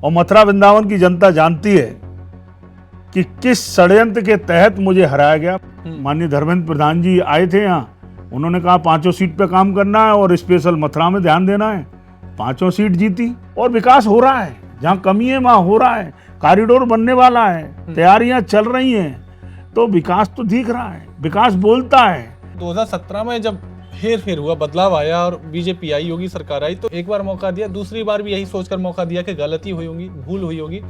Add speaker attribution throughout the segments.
Speaker 1: और मथुरा वृंदावन की जनता जानती है कि किस षड्यंत्र के तहत मुझे हराया गया। माननीय धर्मेंद्र प्रधान जी आए थे यहाँ, उन्होंने कहा 5 सीट पे काम करना है और स्पेशल मथुरा में ध्यान देना है। 5 सीट जीती और विकास हो रहा है, जहाँ कमी है वहाँ हो रहा है। कॉरिडोर बनने वाला है, तैयारियां चल रही हैं, तो विकास तो दिख रहा है, विकास बोलता है।
Speaker 2: 2017 में जब हेर फेर हुआ, बदलाव आया और बीजेपी आई, योगी सरकार आई, तो एक बार मौका दिया, दूसरी बार भी यही सोचकर मौका दिया कि गलती हुई होगी, भूल हुई होगी,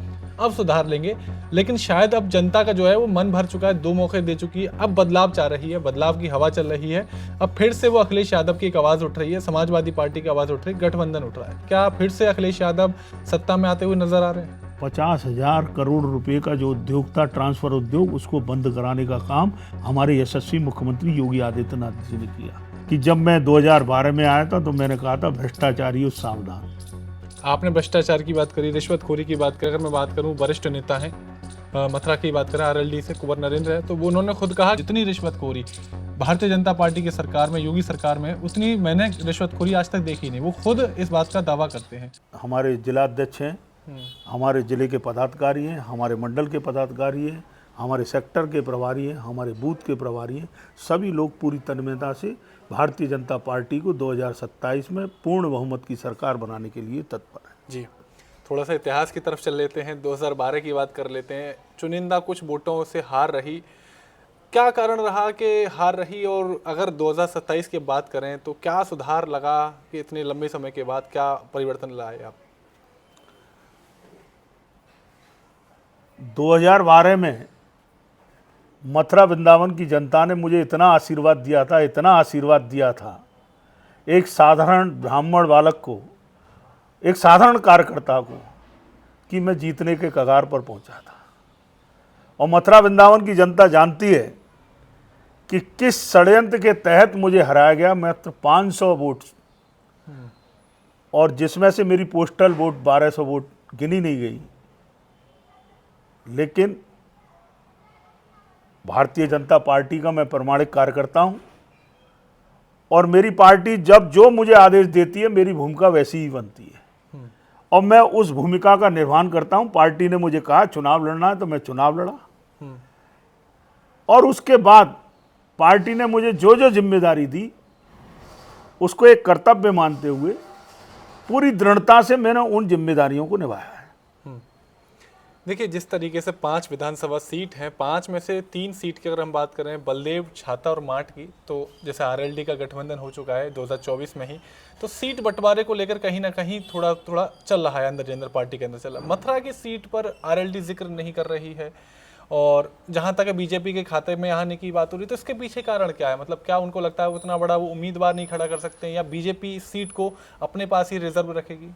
Speaker 2: अब सुधार लेंगे। लेकिन शायद अब जनता का जो है वो मन भर चुका है, 2 मौके दे चुकी है, अब बदलाव चाह रही है, बदलाव की हवा चल रही है। अब फिर से वो अखिलेश यादव की एक आवाज़ उठ रही है, समाजवादी पार्टी की आवाज़ उठ रही है, गठबंधन उठ रहा है। क्या फिर से अखिलेश यादव सत्ता में आते हुए नजर आ रहे हैं?
Speaker 1: 50,000 करोड़ रुपए का जो उद्योग था, ट्रांसफर उद्योग, उसको बंद कराने का काम हमारे यशस्वी मुख्यमंत्री योगी आदित्यनाथ जी ने किया। कि जब मैं 2012 में आया था तो मैंने कहा था भ्रष्टाचारियों सावधान।
Speaker 2: आपने भ्रष्टाचार की बात करी, रिश्वतखोरी की बात करी। अगर मैं बात करूं, वरिष्ठ नेता हैं, मथुरा की बात करें, आरएलडी से कुंवर नरेंद्र है, तो वो उन्होंने खुद कहा जितनी रिश्वतखोरी भारतीय जनता पार्टी की सरकार में, योगी सरकार में, उतनी मैंने रिश्वतखोरी आज तक देखी नहीं। वो खुद इस बात का दावा करते हैं।
Speaker 1: हमारे जिलाध्यक्ष हैं, हमारे जिले के पदाधिकारी हैं, हमारे मंडल के पदाधिकारी हैं, हमारे सेक्टर के प्रभारी हैं, हमारे बूथ के प्रभारी हैं, सभी लोग पूरी तन्मयता से भारतीय जनता पार्टी को 2027 में पूर्ण बहुमत की सरकार बनाने के लिए तत्पर है।
Speaker 2: जी, थोड़ा सा इतिहास की तरफ चल लेते हैं, 2012 की बात कर लेते हैं। चुनिंदा कुछ वोटों से हार रही, क्या कारण रहा कि हार रही? और अगर 2027 की बात करें तो क्या सुधार लगा कि इतने लंबे समय के बाद क्या परिवर्तन लाए आप?
Speaker 1: 2012 में मथुरा वृंदावन की जनता ने मुझे इतना आशीर्वाद दिया था, इतना आशीर्वाद दिया था, एक साधारण ब्राह्मण बालक को, एक साधारण कार्यकर्ता को, कि मैं जीतने के कगार पर पहुंचा था। और मथुरा वृंदावन की जनता जानती है कि किस षड्यंत्र के तहत मुझे हराया गया। मात्र 500 वोट, और जिसमें से मेरी पोस्टल वोट 1200 वोट गिनी नहीं गई। लेकिन भारतीय जनता पार्टी का मैं प्रामाणिक कार्यकर्ता हूं, और मेरी पार्टी जब जो मुझे आदेश देती है मेरी भूमिका वैसी ही बनती है, और मैं उस भूमिका का निर्वहन करता हूं। पार्टी ने मुझे कहा चुनाव लड़ना है तो मैं चुनाव लड़ा, और उसके बाद पार्टी ने मुझे जो जो जिम्मेदारी दी उसको एक कर्तव्य मानते हुए पूरी दृढ़ता से मैंने उन जिम्मेदारियों को निभाया है।
Speaker 2: देखिए, जिस तरीके से 5 विधानसभा सीट हैं, 5 में से 3 सीट की अगर हम बात करें बलदेव, छाता और माट की, तो जैसे आरएलडी का गठबंधन हो चुका है 2024 में ही, तो सीट बंटवारे को लेकर कहीं ना कहीं थोड़ा थोड़ा चल रहा है, अंदर जनरल पार्टी के अंदर चल रहा है। मथुरा की सीट पर आरएलडी जिक्र नहीं कर रही है, और जहां तक बीजेपी के खाते में आने की बात हो रही है, तो इसके पीछे कारण क्या है? मतलब क्या उनको लगता है उतना बड़ा वो उम्मीदवार नहीं खड़ा कर सकते हैं, या बीजेपी इस सीट को अपने पास ही रिजर्व रखेगी?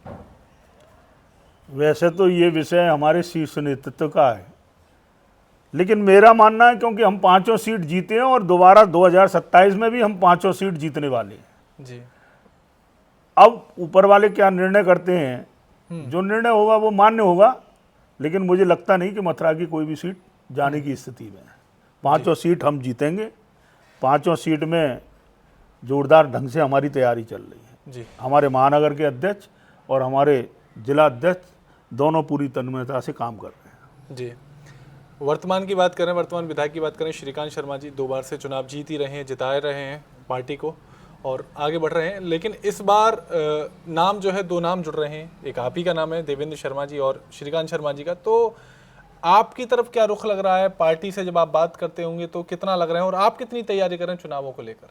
Speaker 1: वैसे तो ये विषय हमारे शीर्ष नेतृत्व का है, लेकिन मेरा मानना है क्योंकि हम 5 सीट जीते हैं और दोबारा 2027 में भी हम 5 सीट जीतने वाले हैं
Speaker 2: जी।
Speaker 1: अब ऊपर वाले क्या निर्णय करते हैं, जो निर्णय होगा वो मान्य होगा, लेकिन मुझे लगता नहीं कि मथुरा की कोई भी सीट जाने की स्थिति में है। 5 सीट हम जीतेंगे, 5 सीट में जोरदार ढंग से हमारी तैयारी चल रही है।
Speaker 2: जी।
Speaker 1: हमारे महानगर के अध्यक्ष और हमारे जिला अध्यक्ष दोनों पूरी तन्मयता से काम कर रहे हैं।
Speaker 2: जी, वर्तमान की बात करें, वर्तमान विधायक की बात करें, श्रीकांत शर्मा जी 2 बार से चुनाव जीत ही रहे हैं, जिताए रहे हैं पार्टी को और आगे बढ़ रहे हैं। लेकिन इस बार नाम जो है, 2 नाम जुड़ रहे हैं, एक आप ही का नाम है देवेंद्र शर्मा जी और श्रीकांत शर्मा जी का। तो आपकी तरफ क्या रुख लग रहा है? पार्टी से जब आप बात करते होंगे तो कितना लग रहे हैं, और आप कितनी तैयारी करें चुनावों को लेकर?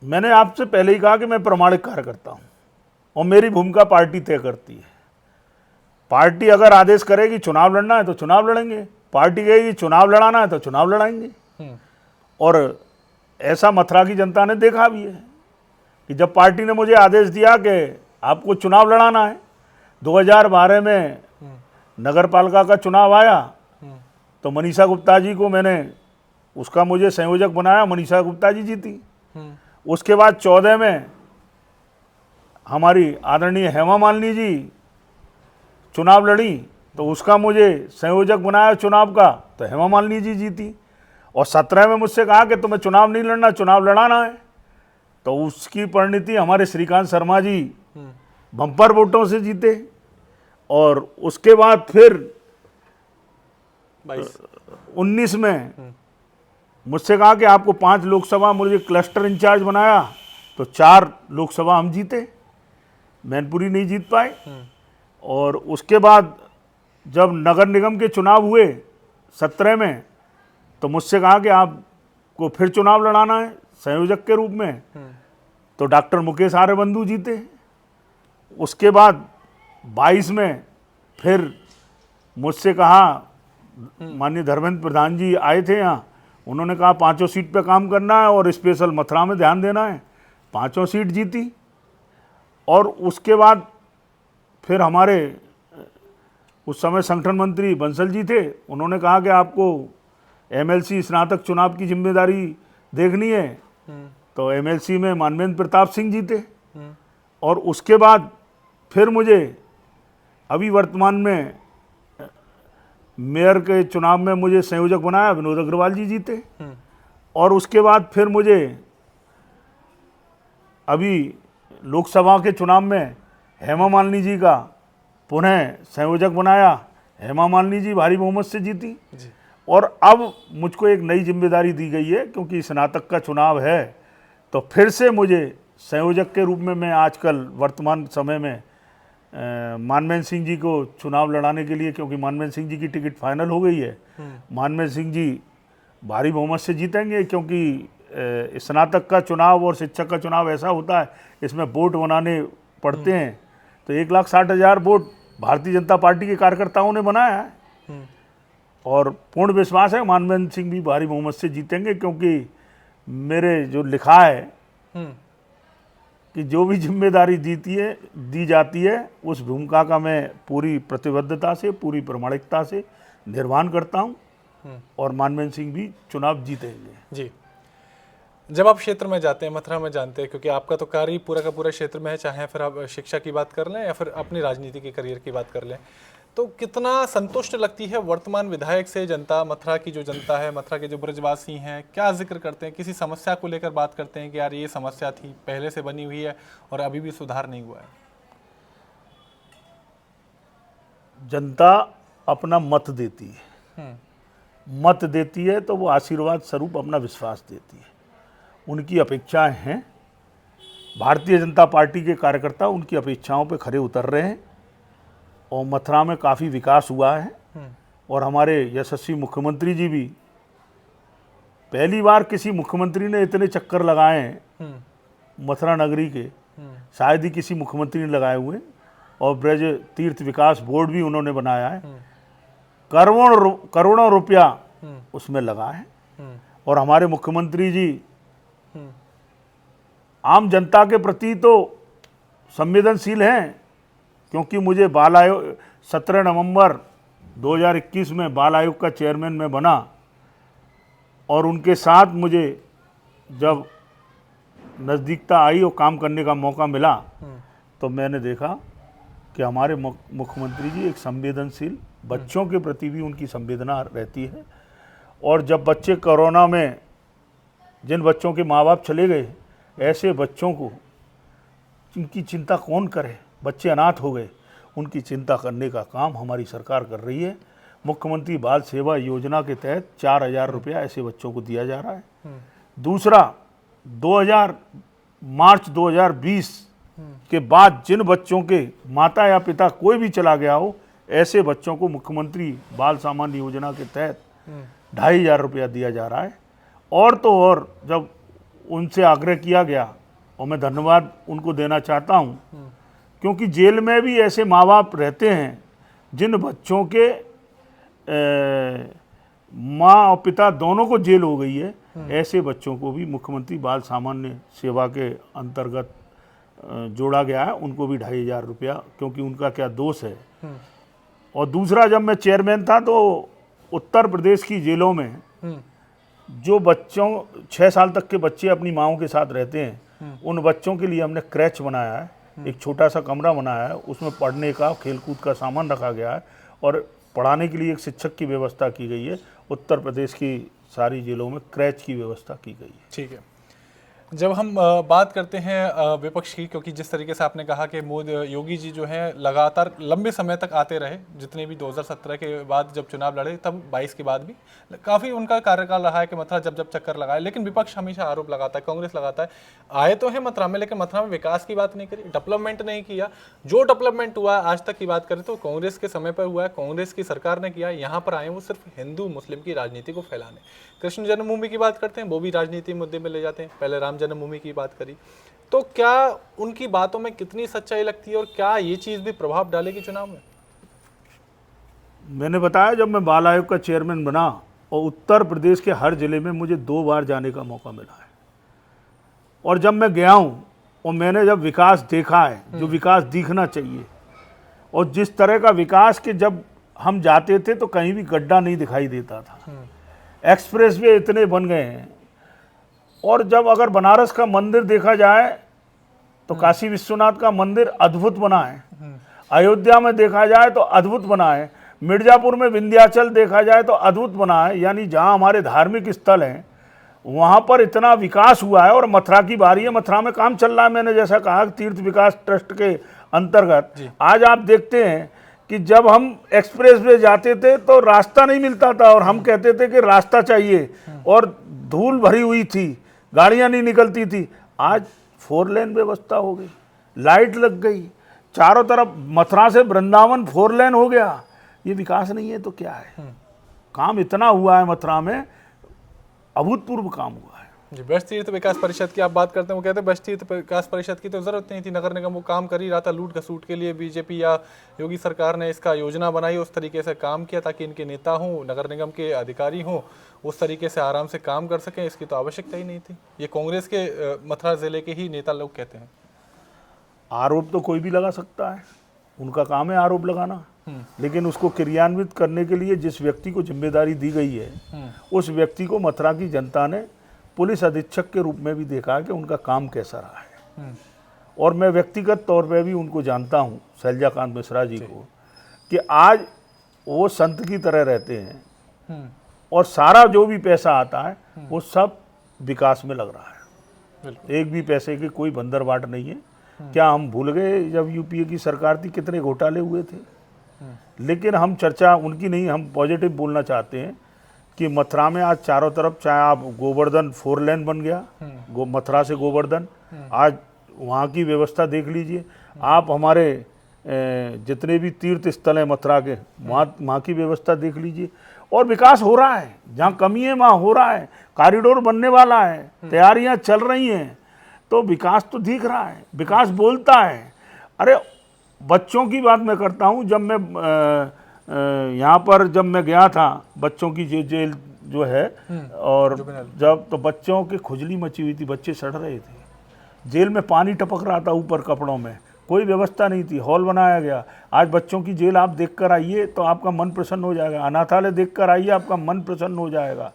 Speaker 1: मैंने आपसे पहले ही कहा कि मैं प्रामाणिक कार्यकर्ता हूं, और मेरी भूमिका पार्टी तय करती है। पार्टी अगर आदेश करेगी चुनाव लड़ना है तो चुनाव लड़ेंगे, पार्टी कहेगी चुनाव लड़ाना है तो चुनाव लड़ाएंगे। और ऐसा मथुरा की जनता ने देखा भी है कि जब पार्टी ने मुझे आदेश दिया कि आपको चुनाव लड़ाना है, 2012 में नगर पालिका का चुनाव आया तो मनीषा गुप्ता जी को मैंने उसका मुझे संयोजक बनाया, मनीषा गुप्ता जी जीती। उसके बाद 14 में हमारी आदरणीय हेमा मालिनी जी चुनाव लड़ी तो उसका मुझे संयोजक बनाया चुनाव का, तो हेमा मालिनी जी जीती। और 17 में मुझसे कहा कि तुम्हें चुनाव नहीं लड़ना, चुनाव लड़ाना है, तो उसकी परिणति हमारे श्रीकांत शर्मा जी बम्पर वोटों से जीते। और उसके बाद फिर 19 में मुझसे कहा कि आपको 5 लोकसभा, मुझे क्लस्टर इंचार्ज बनाया तो 4 लोकसभा हम जीते, मैनपुरी नहीं जीत पाए। और उसके बाद जब नगर निगम के चुनाव हुए 17 में, तो मुझसे कहा कि आपको फिर चुनाव लड़ाना है संयोजक के रूप में, तो डॉक्टर मुकेश आर्यबंधु जीते। उसके बाद 22 में फिर मुझसे कहा, माननीय धर्मेंद्र प्रधान जी आए थे यहाँ, उन्होंने कहा 5 सीट पे काम करना है और स्पेशल मथुरा में ध्यान देना है, 5 सीट जीती। और उसके बाद फिर हमारे उस समय संगठन मंत्री बंसल जी थे, उन्होंने कहा कि आपको एमएलसी स्नातक चुनाव की जिम्मेदारी देखनी है, तो एमएलसी में मानवेंद्र प्रताप सिंह जीते। और उसके बाद फिर मुझे अभी वर्तमान में मेयर के चुनाव में मुझे संयोजक बनाया, विनोद अग्रवाल जी जीते। और उसके बाद फिर मुझे अभी लोकसभा के चुनाव में हेमा मालिनी जी का पुनः संयोजक बनाया, हेमा मालिनी जी भारी बहुमत से जीती। और अब मुझको एक नई जिम्मेदारी दी गई है, क्योंकि स्नातक का चुनाव है, तो फिर से मुझे संयोजक के रूप में मैं आजकल वर्तमान समय में मानवेंद्र सिंह जी को चुनाव लड़ाने के लिए, क्योंकि मानवेंद्र सिंह जी की टिकट फाइनल हो गई है, मानवेंद्र सिंह जी भारी बहुमत से जीतेंगे। क्योंकि स्नातक का चुनाव और शिक्षक का चुनाव ऐसा होता है, इसमें वोट बनाने पड़ते हैं, तो 1,60,000 वोट भारतीय जनता पार्टी के कार्यकर्ताओं ने बनाया है। और पूर्ण विश्वास है मानवेंद्र सिंह भी भारी बहुमत से जीतेंगे, क्योंकि मेरे जो लिखा है कि जो भी जिम्मेदारी दी जाती है उस भूमिका का मैं पूरी प्रतिबद्धता से, पूरी प्रामाणिकता से निर्वहन करता हूं, और मानवेंद्र सिंह भी चुनाव जीतेंगे।
Speaker 2: जी, जब आप क्षेत्र में जाते हैं, मथुरा में जानते हैं, क्योंकि आपका तो कार्य पूरा का पूरा क्षेत्र में है, चाहे फिर आप शिक्षा की बात कर लें या फिर अपनी राजनीति के करियर की बात कर लें, तो कितना संतुष्ट लगती है वर्तमान विधायक से जनता, मथुरा की जो जनता है, मथुरा के जो ब्रजवासी हैं, क्या जिक्र करते हैं, किसी समस्या को लेकर बात करते हैं कि यार ये समस्या थी, पहले से बनी हुई है और अभी भी सुधार नहीं हुआ है?
Speaker 1: जनता अपना मत देती है, मत देती है तो वो आशीर्वाद स्वरूप अपना विश्वास देती है। उनकी अपेक्षाएं हैं, भारतीय जनता पार्टी के कार्यकर्ता उनकी अपेक्षाओं पे खरे उतर रहे हैं, और मथुरा में काफ़ी विकास हुआ है। और हमारे यशस्वी मुख्यमंत्री जी भी, पहली बार किसी मुख्यमंत्री ने इतने चक्कर लगाए हैं मथुरा नगरी के, शायद ही किसी मुख्यमंत्री ने लगाए हुए। और ब्रज तीर्थ विकास बोर्ड भी उन्होंने बनाया है, करोड़ों रुपया उसमें लगा है। और हमारे मुख्यमंत्री जी आम जनता के प्रति तो संवेदनशील हैं, क्योंकि मुझे बाल आयोग 17 नवंबर 2021 में बाल आयोग का चेयरमैन मैं बना, और उनके साथ मुझे जब नज़दीकता आई और काम करने का मौका मिला, तो मैंने देखा कि हमारे मुख्यमंत्री जी एक संवेदनशील, बच्चों के प्रति भी उनकी संवेदना रहती है। और जब बच्चे कोरोना में, जिन बच्चों के माँ बाप चले गए, ऐसे बच्चों को इनकी चिंता कौन करे, बच्चे अनाथ हो गए, उनकी चिंता करने का काम हमारी सरकार कर रही है। मुख्यमंत्री बाल सेवा योजना के तहत 4,000 रुपया ऐसे बच्चों को दिया जा रहा है। दूसरा, मार्च 2020 के बाद जिन बच्चों के माता या पिता कोई भी चला गया हो, ऐसे बच्चों को मुख्यमंत्री बाल सामान्य योजना के तहत 2,500 रुपया दिया जा रहा है। और तो और, जब उनसे आग्रह किया गया, और मैं धन्यवाद उनको देना चाहता हूं, क्योंकि जेल में भी ऐसे माँ बाप रहते हैं जिन बच्चों के माँ और पिता दोनों को जेल हो गई है, ऐसे बच्चों को भी मुख्यमंत्री बाल सामान्य सेवा के अंतर्गत जोड़ा गया है, उनको भी 2,500 रुपया, क्योंकि उनका क्या दोष है। और दूसरा, जब मैं चेयरमैन था तो उत्तर प्रदेश की जेलों में जो बच्चों 6 साल तक के बच्चे अपनी माँओं के साथ रहते हैं, उन बच्चों के लिए हमने क्रैच बनाया है, एक छोटा सा कमरा बनाया है, उसमें पढ़ने का, खेलकूद का सामान रखा गया है, और पढ़ाने के लिए एक शिक्षक की व्यवस्था की गई है। उत्तर प्रदेश की सारी जेलों में क्रैच की व्यवस्था की गई है।
Speaker 2: ठीक है। जब हम बात करते हैं विपक्ष की, क्योंकि जिस तरीके से आपने कहा कि मोदी योगी जी जो है लगातार लंबे समय तक आते रहे, जितने भी 2017 के बाद जब चुनाव लड़े तब 22 के बाद भी काफ़ी उनका कार्यकाल रहा है कि मथुरा जब जब चक्कर लगाए, लेकिन विपक्ष हमेशा आरोप लगाता है, कांग्रेस लगाता है आए तो है मथुरा में, लेकिन मथुरा में विकास की बात नहीं करी, डेवलपमेंट नहीं किया। जो डेवलपमेंट हुआ आज तक की बात करें तो कांग्रेस के समय पर हुआ है, कांग्रेस की सरकार ने किया। यहाँ पर आए वो सिर्फ हिंदू मुस्लिम की राजनीति को फैलाने। कृष्ण जन्मभूमि की बात करते हैं, वो भी राजनीति मुद्दे में ले जाते हैं, पहले राम जन्मभूमि की बात करी। तो क्या उनकी बातों में कितनी सच्चाई लगती है और क्या ये चीज़ भी प्रभाव डालेगी चुनाव में?
Speaker 1: मैंने बताया जब मैं बाल आयोग का चेयरमैन बना और उत्तर प्रदेश के हर जिले में मुझे 2 बार जाने का मौका मिला है, और जब मैं गया हूँ और मैंने जब विकास देखा है जो विकास दिखना चाहिए, और जिस तरह का विकास के जब हम जाते थे तो कहीं भी गड्ढा नहीं दिखाई देता था, एक्सप्रेस वे इतने बन गए हैं। और जब अगर बनारस का मंदिर देखा जाए तो काशी विश्वनाथ का मंदिर अद्भुत बना है, अयोध्या में देखा जाए तो अद्भुत बना है, मिर्जापुर में विंध्याचल देखा जाए तो अद्भुत बना है, यानी जहाँ हमारे धार्मिक स्थल हैं वहाँ पर इतना विकास हुआ है। और मथुरा की बारी है, मथुरा में काम चल रहा है। मैंने जैसा कहा तीर्थ विकास ट्रस्ट के अंतर्गत आज आप देखते हैं कि जब हम एक्सप्रेस वे जाते थे तो रास्ता नहीं मिलता था और हम कहते थे कि रास्ता चाहिए, और धूल भरी हुई थी, गाड़ियां नहीं निकलती थी। आज 4 लेन व्यवस्था हो गई, लाइट लग गई, चारों तरफ मथुरा से वृंदावन 4 लेन हो गया। ये विकास नहीं है तो क्या है? काम इतना हुआ है मथुरा में, अभूतपूर्व काम हुआ है।
Speaker 2: जी, बेस्ट तीर्थ विकास परिषद की आप बात करते हैं, वो कहते हैं बेस्ट तीर्थ विकास परिषद की तो जरूरत नहीं थी, नगर निगम वो काम कर ही रहा था। लूट घसूट के लिए बीजेपी या योगी सरकार ने इसका योजना बनाई, उस तरीके से काम किया ताकि इनके नेता हों, नगर निगम के अधिकारी हों, उस तरीके से आराम से काम कर सकें। इसकी तो आवश्यकता ही नहीं थी। ये कांग्रेस के मथुरा जिले के ही नेता लोग कहते हैं।
Speaker 1: आरोप तो कोई भी लगा सकता है, उनका काम है आरोप लगाना, लेकिन उसको क्रियान्वित करने के लिए जिस व्यक्ति को जिम्मेदारी दी गई है उस व्यक्ति को मथुरा की जनता ने पुलिस अधीक्षक के रूप में भी देखा कि उनका काम कैसा रहा है। और मैं व्यक्तिगत तौर पे भी उनको जानता हूँ, शैलजाकांत मिश्रा जी को, कि आज वो संत की तरह रहते हैं और सारा जो भी पैसा आता है वो सब विकास में लग रहा है। एक भी पैसे की कोई बंदरबाट नहीं है। क्या हम भूल गए जब यूपीए की सरकार थी कितने घोटाले हुए थे? लेकिन हम चर्चा उनकी नहीं, हम पॉजिटिव बोलना चाहते हैं कि मथुरा में आज चारों तरफ, चाहे आप गोवर्धन 4 लेन बन गया, मथुरा से गोवर्धन, आज वहाँ की व्यवस्था देख लीजिए आप। हमारे जितने भी तीर्थ स्थल हैं मथुरा के, वहाँ की व्यवस्था देख लीजिए। और विकास हो रहा है, जहाँ कमी है वहाँ हो रहा है, कॉरिडोर बनने वाला है, तैयारियाँ चल रही हैं, तो विकास तो दिख रहा है, विकास बोलता है। अरे बच्चों की बात मैं करता हूँ, जब मैं यहाँ पर जब मैं गया था, बच्चों की जेल जो है, और जब तो बच्चों की खुजली मची हुई थी, बच्चे सड़ रहे थे, जेल में पानी टपक रहा था ऊपर कपड़ों में, कोई व्यवस्था नहीं थी। हॉल बनाया गया। आज बच्चों की जेल आप देख कर आइए तो आपका मन प्रसन्न हो जाएगा, अनाथालय देख कर आइए आपका मन प्रसन्न हो जाएगा।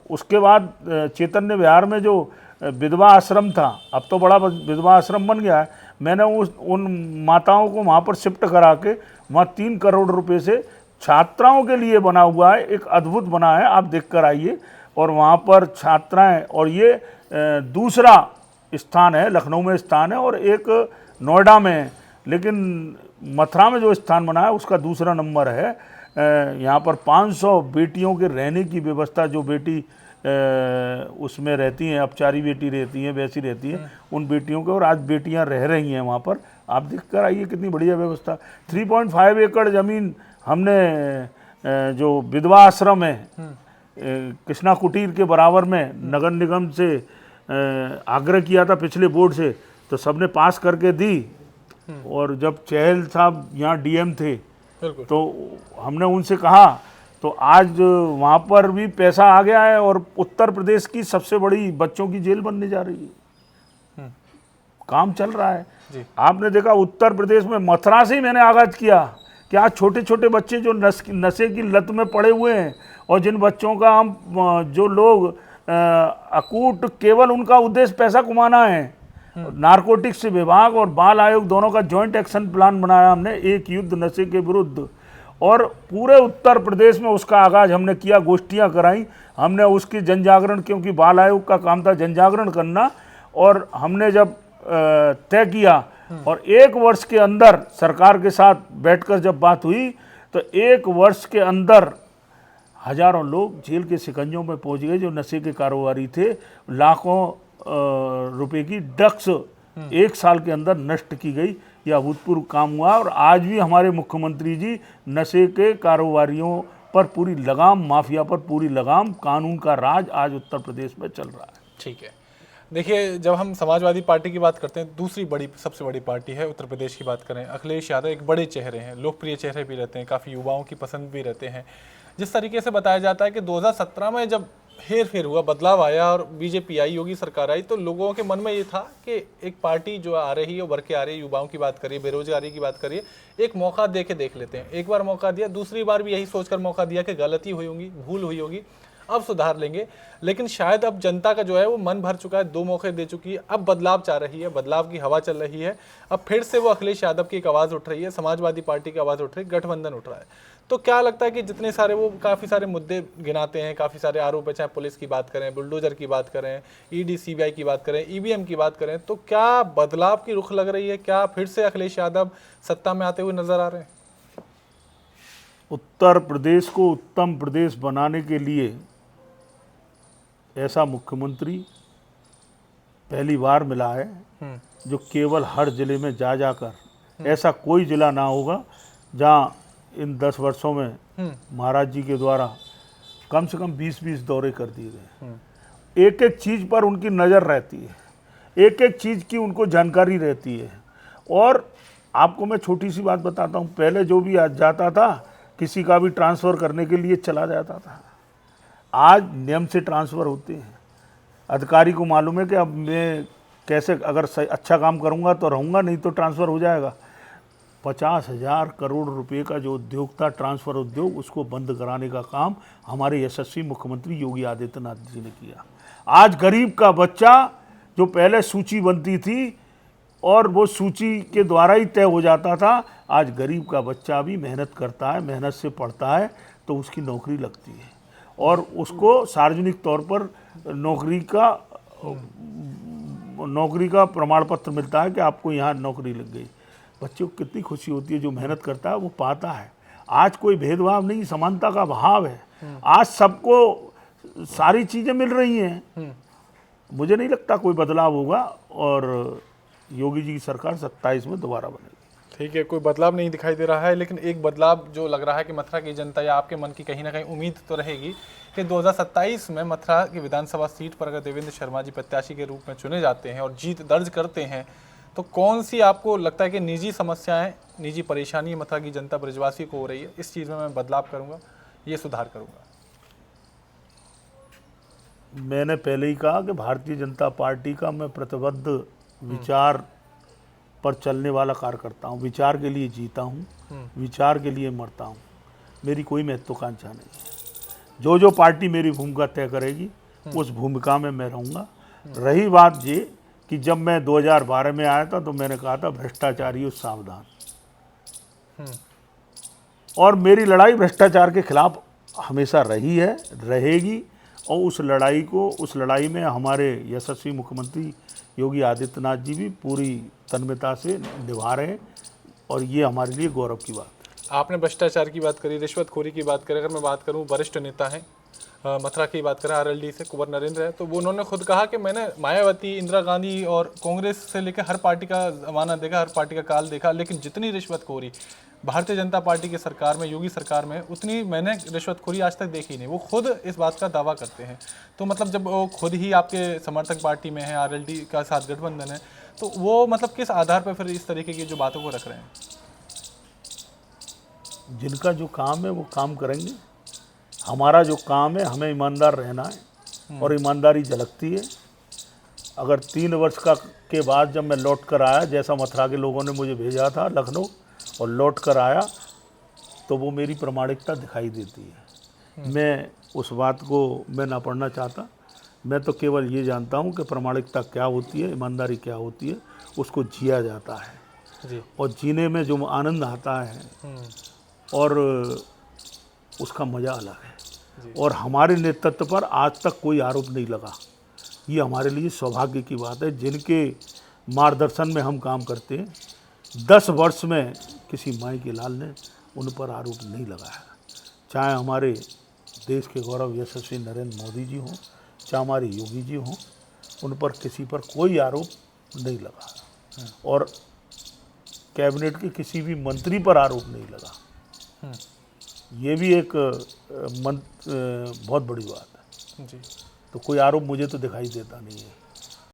Speaker 1: उसके बाद चैतन्य विहार में जो विधवा आश्रम था, अब तो बड़ा विधवा आश्रम बन गया है, मैंने उन माताओं को वहाँ पर शिफ्ट करा के वहाँ 3 करोड़ रुपए से छात्राओं के लिए बना हुआ है, एक अद्भुत बना है, आप देख कर आइए। और वहाँ पर छात्राएं, और ये दूसरा स्थान है, लखनऊ में स्थान है और एक नोएडा में है, लेकिन मथुरा में जो स्थान बना है उसका दूसरा नंबर है। यहाँ पर 500 बेटियों के रहने की व्यवस्था, जो बेटी उसमें रहती हैं, अपचारी बेटी रहती हैं, वैसी रहती हैं, उन बेटियों के, और आज बेटियां रह रही हैं वहाँ पर। आप देख कर आइए कितनी बढ़िया व्यवस्था। 3.5 एकड़ ज़मीन हमने जो विधवा आश्रम है कृष्णा कुटीर के बराबर में नगर निगम से आग्रह किया था पिछले बोर्ड से, तो सबने पास करके दी। और जब चहल साहब यहाँ डीएम थे तो हमने उनसे कहा, तो आज वहाँ पर भी पैसा आ गया है और उत्तर प्रदेश की सबसे बड़ी बच्चों की जेल बनने जा रही है। काम चल रहा है जी। आपने देखा उत्तर प्रदेश में, मथुरा से ही मैंने आगाज किया कि आज छोटे छोटे बच्चे जो नशे की लत में पड़े हुए हैं, और जिन बच्चों का हम, जो लोग अकूट केवल उनका उद्देश्य पैसा कमाना है, नारकोटिक्स विभाग और बाल आयोग दोनों का जॉइंट एक्शन प्लान बनाया हमने, एक युद्ध नशे के विरुद्ध। और पूरे उत्तर प्रदेश में उसका आगाज हमने किया, गोष्ठियां कराई हमने, उसकी जन जागरण, क्योंकि बाल आयोग का काम था जन जागरण करना। और हमने जब तय किया और 1 वर्ष के अंदर सरकार के साथ बैठकर जब बात हुई तो 1 वर्ष के अंदर हजारों लोग जेल के शिकंजों में पहुंच गए जो नशे के कारोबारी थे। लाखों रुपए की ड्रग्स 1 साल के अंदर नष्ट की गई। यह अभूतपूर्व काम हुआ और आज भी हमारे मुख्यमंत्री जी नशे के कारोबारियों पर पूरी लगाम, माफिया पर पूरी लगाम, कानून का राज आज उत्तर प्रदेश में चल रहा है।
Speaker 2: ठीक है, देखिए जब हम समाजवादी पार्टी की बात करते हैं, दूसरी बड़ी सबसे बड़ी पार्टी है उत्तर प्रदेश की बात करें, अखिलेश यादव एक बड़े चेहरे हैं, लोकप्रिय चेहरे भी रहते हैं, काफ़ी युवाओं की पसंद भी रहते हैं। जिस तरीके से बताया जाता है कि 2017 में जब हेर फेर हुआ, बदलाव आया और बीजेपी आई, योगी सरकार आई, तो लोगों के मन में ये था कि एक पार्टी जो आ रही है, उभर के आ रही है, युवाओं की बात करिए, बेरोजगारी की बात करिए, एक मौका दे के देख लेते हैं। एक बार मौका दिया, दूसरी बार भी यही सोचकर मौका दिया कि गलती हुई होगी, भूल हुई होगी, अब सुधार लेंगे। लेकिन शायद अब जनता का जो है वो मन भर चुका है, 2 मौके दे चुकी है, अब बदलाव चाह रही है, बदलाव की हवा चल रही है। अब फिर से वो अखिलेश यादव की एक आवाज़ उठ रही है, समाजवादी पार्टी की आवाज़ उठ रही है, गठबंधन उठ रहा है। तो क्या लगता है कि जितने सारे वो काफ़ी सारे मुद्दे गिनाते हैं, काफ़ी सारे आरोप है, चाहे पुलिस की बात करें, बुलडोजर की बात करें, ईडी सीबीआई की बात करें, ईवीएम की बात करें, तो क्या बदलाव की रुख लग रही है? क्या फिर से अखिलेश यादव सत्ता में आते हुए नजर आ रहे हैं?
Speaker 1: उत्तर प्रदेश को उत्तम प्रदेश बनाने के लिए ऐसा मुख्यमंत्री पहली बार मिला है जो केवल हर जिले में जा जाकर, ऐसा कोई जिला ना होगा जहां इन 10 वर्षों में महाराज जी के द्वारा कम से कम 20-20 दौरे कर दिए गए। एक एक चीज़ पर उनकी नज़र रहती है, एक एक चीज़ की उनको जानकारी रहती है। और आपको मैं छोटी सी बात बताता हूँ, पहले जो भी आज जाता था किसी का भी ट्रांसफ़र करने के लिए चला जाता था, आज नियम से ट्रांसफ़र होते हैं। अधिकारी को मालूम है कि अब मैं कैसे, अगर अच्छा काम करूँगा तो रहूँगा, नहीं तो ट्रांसफ़र हो जाएगा। 50,000 करोड़ रुपए का जो उद्योग था, ट्रांसफ़र उद्योग, उसको बंद कराने का काम हमारे यशस्वी मुख्यमंत्री योगी आदित्यनाथ जी ने किया। आज गरीब का बच्चा, जो पहले सूची बनती थी और वो सूची के द्वारा ही तय हो जाता था, आज गरीब का बच्चा भी मेहनत करता है, मेहनत से पढ़ता है तो उसकी नौकरी लगती है और उसको सार्वजनिक तौर पर नौकरी का प्रमाण पत्र मिलता है कि आपको यहाँ नौकरी लग गई। बच्चे को कितनी खुशी होती है, जो मेहनत करता है वो पाता है। आज कोई भेदभाव नहीं, समानता का भाव है। आज सबको सारी चीज़ें मिल रही हैं। मुझे नहीं लगता कोई बदलाव होगा और योगी जी की सरकार 27 में दोबारा बनेगी।
Speaker 2: ठीक है, कोई बदलाव नहीं दिखाई दे रहा है, लेकिन एक बदलाव जो लग रहा है कि मथुरा की जनता या आपके मन की कहीं ना कहीं उम्मीद तो रहेगी कि 2027 में मथुरा की विधानसभा सीट पर अगर देवेंद्र शर्मा जी प्रत्याशी के रूप में चुने जाते हैं और जीत दर्ज करते हैं, तो कौन सी आपको लगता है कि निजी समस्याएं, निजी परेशानी मथुरा की जनता ब्रजवासी को हो रही है, इस चीज़ में मैं बदलाव करूँगा, ये सुधार करूँगा?
Speaker 1: मैंने पहले ही कहा कि भारतीय जनता पार्टी का मैं प्रतिबद्ध विचार पर चलने वाला कार्यकर्ता हूँ। विचार के लिए जीता हूँ, विचार के लिए मरता हूँ। मेरी कोई महत्वाकांक्षा नहीं है। जो जो पार्टी मेरी भूमिका तय करेगी उस भूमिका में मैं रहूँगा। रही बात ये कि जब मैं 2012 में आया था तो मैंने कहा था भ्रष्टाचारियों सावधान, और मेरी लड़ाई भ्रष्टाचार के खिलाफ हमेशा रही है, रहेगी। और उस लड़ाई में हमारे यशस्वी मुख्यमंत्री योगी आदित्यनाथ जी भी पूरी तन्मयता से निभा रहे हैं और ये हमारे लिए गौरव की बात है।
Speaker 2: आपने भ्रष्टाचार की बात करी, रिश्वतखोरी की बात करें, अगर मैं बात करूं, वरिष्ठ नेता हैं मथुरा की बात करें, आरएलडी से कुंवर नरेंद्र है, तो वो उन्होंने खुद कहा कि मैंने मायावती, इंदिरा गांधी और कांग्रेस से लेकर हर पार्टी का ज़माना देखा, हर पार्टी का काल देखा, लेकिन जितनी रिश्वतखोरी भारतीय जनता पार्टी की सरकार में, योगी सरकार में, उतनी मैंने रिश्वतखोरी आज तक देखी नहीं। वो खुद इस बात का दावा करते हैं। तो मतलब जब वो खुद ही आपके समर्थक पार्टी में है, आरएलडी का साथ गठबंधन है, तो वो मतलब किस आधार पर फिर इस तरीके की जो बातों को रख रहे हैं?
Speaker 1: जिनका जो काम है वो काम करेंगे। हमारा जो काम है, हमें ईमानदार रहना है और ईमानदारी झलकती है। अगर 3 वर्ष के बाद जब मैं लौट कर आया, जैसा मथुरा के लोगों ने मुझे भेजा था लखनऊ, और लौट कर आया, तो वो मेरी प्रामाणिकता दिखाई देती है। मैं उस बात को मैं ना पढ़ना चाहता। मैं तो केवल ये जानता हूँ कि प्रामाणिकता क्या होती है, ईमानदारी क्या होती है, उसको जिया जाता है।
Speaker 2: जी।
Speaker 1: और जीने में जो आनंद आता है और उसका मज़ा अलग है।
Speaker 2: जी।
Speaker 1: और हमारे नेतृत्व पर आज तक कोई आरोप नहीं लगा। ये हमारे लिए सौभाग्य की बात है। जिनके मार्गदर्शन में हम काम करते हैं, 10 वर्ष में किसी माई के लाल ने उन पर आरोप नहीं लगाया। चाहे हमारे देश के गौरव यशस्वी नरेंद्र मोदी जी हों, चाहे हमारे योगी जी हों, उन पर किसी पर कोई आरोप नहीं लगा। और कैबिनेट के किसी भी मंत्री पर आरोप नहीं लगा। ये भी एक बहुत बड़ी बात है।
Speaker 2: जी।
Speaker 1: तो कोई आरोप मुझे तो दिखाई देता नहीं है।